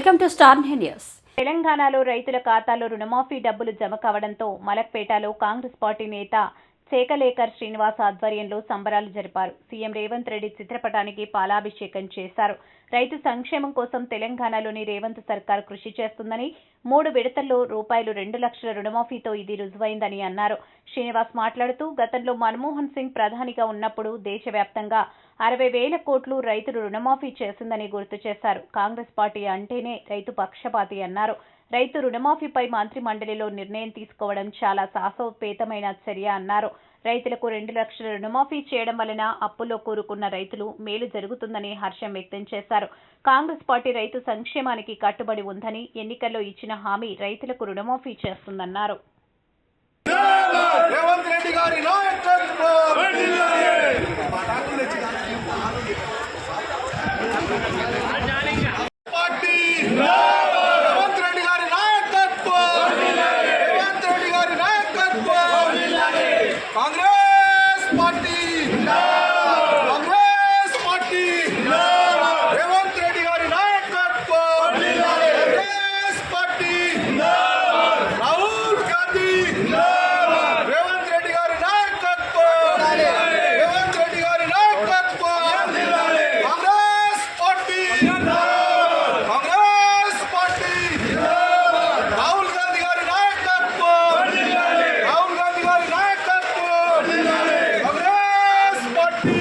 Welcome to star news. తెలంగాణలో రైతుల ఖాతాలో రుణమాఫీ డబ్బులు జమ కావడంతో మలక్పేటలో కాంగ్రెస్ పార్టీ నేత చేకలేకర్ శ్రీనివాస్ ఆధ్వర్యంలో సంబరాలు జరిపారు. సీఎం రేవంత్ రెడ్డి చిత్రపటానికి పాలాభిషేకం చేశారు. రైతు సంక్షేమం కోసం తెలంగాణలోని రేవంత్ సర్కార్ కృషి చేస్తుందని, 3 విడతల్లో రూపాయలు 2 లక్షల రుణమాఫీతో ఇది రుజువైందని అన్నారు. శ్రీనివాస్ మాట్లాడుతూ గతంలో మన్మోహన్ సింగ్ ప్రధానిగా ఉన్నప్పుడు దేశవ్యాప్తంగా 60,000 కోట్లు రైతులు రుణమాఫీ చేసిందని గుర్తు చేశారు. కాంగ్రెస్ పార్టీ అంటేనే రైతు పక్షపాతి అన్నారు. రైతు రుణమాఫీపై మంత్రి మండలిలో నిర్ణయం తీసుకోవడం చాలా సాహసోపేతమైన చర్య అన్నారు. రైతులకు 2 లక్షల రుణమాఫీ చేయడం వలన అప్పుల్లో కూరుకున్న రైతులు మేలు జరుగుతుందని హర్షం వ్యక్తం చేశారు. కాంగ్రెస్ పార్టీ రైతు సంక్షేమానికి కట్టుబడి ఉందని, ఎన్నికల్లో ఇచ్చిన హామీ రైతులకు రుణమాఫీ చేస్తుందన్నారు. రేవంత్ రెడ్డి గారి నాయకత్వం పార్టీ రేవంత్ రెడ్డి గారి నాయకత్వం రేవంత్ రెడ్డి గారి నాయకత్వం కాంగ్రెస్ పార్టీ కాంగ్రెస్ పార్టీ రేవంత్ రెడ్డి గారి నాయకత్వం కాంగ్రెస్ పార్టీ రాహుల్ గాంధీ రేవంత్ రెడ్డి గారి నాయకత్వం రేవంత్ రెడ్డి గారి నాయకత్వం కాంగ్రెస్ పార్టీ కాంగ్రెస్ పార్టీ రాహుల్ గాంధీ గారి నాయకత్వం రాహుల్ గాంధీ గారి నాయకత్వం Congress party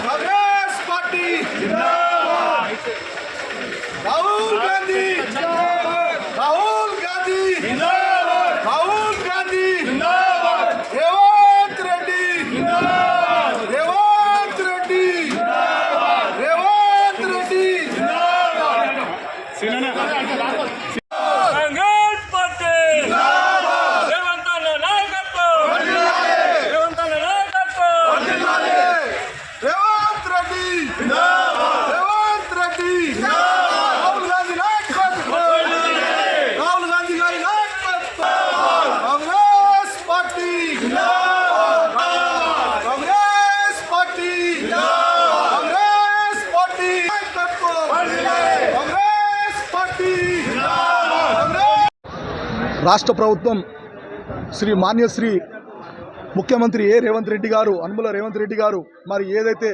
Congress party Rahul Gandhi Rahul Gandhi Rahul Gandhi Revanth Reddy Revanth Reddy Revanth Reddy Congress party Revanth అన్న నాయకత్వం రేవంత్ అన్న నాయకత్వం రేవంత్ రెడ్డి రేవంత్ రెడ్డి రాహుల్ గాంధీ నాయకత్వం రాహుల్ గాంధీ గారి నాయకత్వం Congress party Congress party Congress party నాయకత్వం కాంగ్రెస్ పార్టీ రాష్ట్ర ప్రభుత్వం శ్రీ మాన్యశ్రీ ముఖ్యమంత్రి రేవంత్ రెడ్డి గారు అనుముల రేవంత్ రెడ్డి గారు మరి ఏదైతే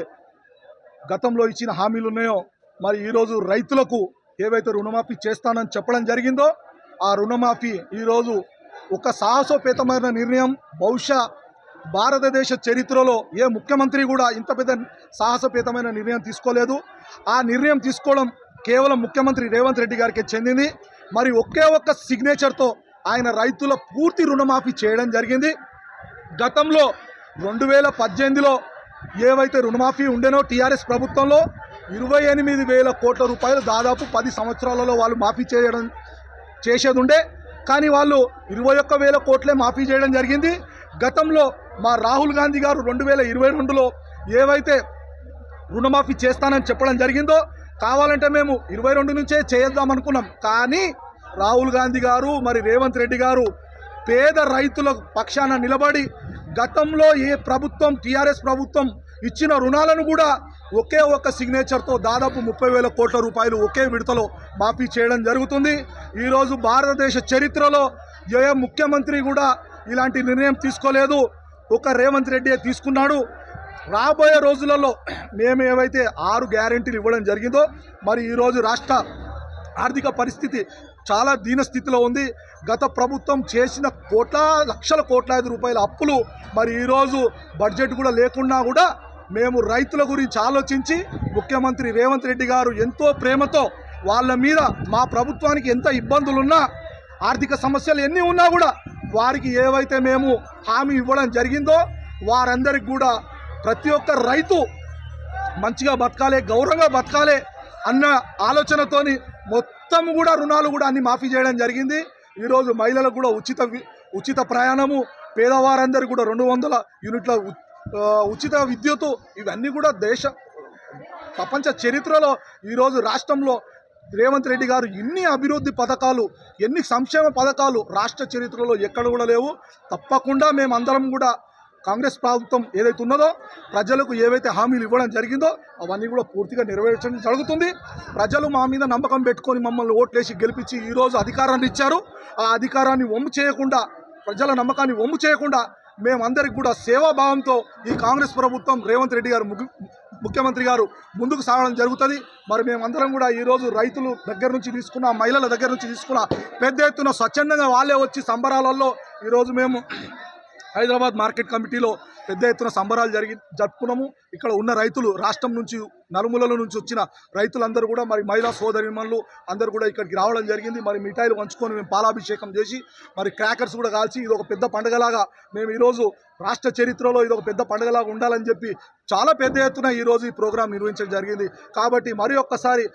గతంలో ఇచ్చిన హామీలు ఉన్నాయో మరి ఈరోజు రైతులకు ఏవైతే రుణమాఫీ చేస్తానని చెప్పడం జరిగిందో ఆ రుణమాఫీ ఈరోజు ఒక సాహసోపేతమైన నిర్ణయం. బహుశా భారతదేశ చరిత్రలో ఏ ముఖ్యమంత్రి కూడా ఇంత పెద్ద సాహసోపేతమైన నిర్ణయం తీసుకోలేదు. ఆ నిర్ణయం తీసుకోవడం కేవలం ముఖ్యమంత్రి రేవంత్ రెడ్డి గారికి చెందింది. మరి ఒకే ఒక్క సిగ్నేచర్తో ఆయన రైతుల పూర్తి రుణమాఫీ చేయడం జరిగింది. గతంలో 2018లో ఏవైతే రుణమాఫీ ఉండేనో టీఆర్ఎస్ ప్రభుత్వంలో 28,000 కోట్ల రూపాయలు దాదాపు 10 సంవత్సరాలలో వాళ్ళు మాఫీ చేసేది ఉండే. కానీ వాళ్ళు 21,000 కోట్లే మాఫీ చేయడం జరిగింది. గతంలో మా రాహుల్ గాంధీ గారు 2022లో ఏవైతే రుణమాఫీ చేస్తానని చెప్పడం జరిగిందో కావాలంటే మేము 22 నుంచే చేద్దాం అనుకున్నాం. కానీ రాహుల్ గాంధీ గారు మరి రేవంత్ రెడ్డి గారు పేద రైతుల పక్షాన నిలబడి గతంలో ఏ ప్రభుత్వం టీఆర్ఎస్ ప్రభుత్వం ఇచ్చిన రుణాలను కూడా ఒకే ఒక్క సిగ్నేచర్తో దాదాపు 30,000 కోట్ల రూపాయలు ఒకే విడతలో మాఫీ చేయడం జరుగుతుంది. ఈరోజు భారతదేశ చరిత్రలో ఏ ముఖ్యమంత్రి కూడా ఇలాంటి నిర్ణయం తీసుకోలేదు. ఒక రేవంత్ రెడ్డి తీసుకున్నాడు. రాబోయే రోజులలో మేము ఏవైతే 6 గ్యారెంటీలు ఇవ్వడం జరిగిందో మరి ఈరోజు రాష్ట్ర ఆర్థిక పరిస్థితి చాలా దీనస్థితిలో ఉంది. గత ప్రభుత్వం చేసిన లక్షల కోట్లాది రూపాయల అప్పులు మరి ఈరోజు బడ్జెట్ కూడా లేకున్నా కూడా మేము రైతుల గురించి ఆలోచించి ముఖ్యమంత్రి రేవంత్ రెడ్డి గారు ఎంతో ప్రేమతో వాళ్ళ మీద మా ప్రభుత్వానికి ఎంత ఇబ్బందులున్నా ఆర్థిక సమస్యలు ఎన్ని ఉన్నా కూడా వారికి ఏవైతే మేము హామీ ఇవ్వడం జరిగిందో వారందరికి కూడా ప్రతి ఒక్క రైతు మంచిగా బతకాలి, గౌరవంగా బతకాలి అన్న ఆలోచనతోని మొత్తం కూడా రుణాలు కూడా అన్ని మాఫీ చేయడం జరిగింది. ఈరోజు మహిళలకు కూడా ఉచిత ప్రయాణము, పేదవారందరికీ కూడా 200 యూనిట్ల ఉచిత విద్యుత్తు, ఇవన్నీ కూడా ప్రపంచ చరిత్రలో ఈరోజు రాష్ట్రంలో రేవంత్ రెడ్డి గారు ఎన్ని అభివృద్ధి పథకాలు, ఎన్ని సంక్షేమ పథకాలు రాష్ట్ర చరిత్రలో ఎక్కడ కూడా లేవు. తప్పకుండా మేమందరం కూడా కాంగ్రెస్ ప్రభుత్వం ఏదైతే ఉన్నదో ప్రజలకు ఏవైతే హామీలు ఇవ్వడం జరిగిందో అవన్నీ కూడా పూర్తిగా నెరవేర్చడం జరుగుతుంది. ప్రజలు మా మీద నమ్మకం పెట్టుకొని మమ్మల్ని ఓట్లేసి గెలిపించి ఈరోజు అధికారాన్ని ఇచ్చారు. ఆ అధికారాన్ని వమ్ము చేయకుండా, ప్రజల నమ్మకాన్ని వమ్ము చేయకుండా మేమందరికి కూడా సేవాభావంతో ఈ కాంగ్రెస్ ప్రభుత్వం రేవంత్ రెడ్డి గారు ముఖ్యమంత్రి గారు ముందుకు సాగడం జరుగుతుంది. మరి మేమందరం కూడా ఈరోజు రైతులు దగ్గర నుంచి తీసుకున్న, మహిళల దగ్గర నుంచి తీసుకున్న పెద్ద ఎత్తున స్వచ్ఛందంగా వాళ్ళే వచ్చి సంబరాలలో ఈరోజు మేము హైదరాబాద్ మార్కెట్ కమిటీలో పెద్ద ఎత్తున సంబరాలు జరుపుకున్నాము. ఇక్కడ ఉన్న రైతులు, రాష్ట్రం నుంచి నలుమూలల నుంచి వచ్చిన రైతులందరూ కూడా, మరి మహిళా సోదరిమణులు అందరూ కూడా ఇక్కడికి రావడం జరిగింది. మరి మిఠాయిలు పంచుకొని మేము పాలాభిషేకం చేసి, మరి క్రాకర్స్ కూడా కాల్చి ఇది ఒక పెద్ద పండుగలాగా మేము ఈరోజు రాష్ట్ర చరిత్రలో ఇది ఒక పెద్ద పండుగలాగా ఉండాలని చెప్పి చాలా పెద్ద ఎత్తున ఈరోజు ఈ ప్రోగ్రాం నిర్వహించడం జరిగింది. కాబట్టి మరి ఒక్కసారి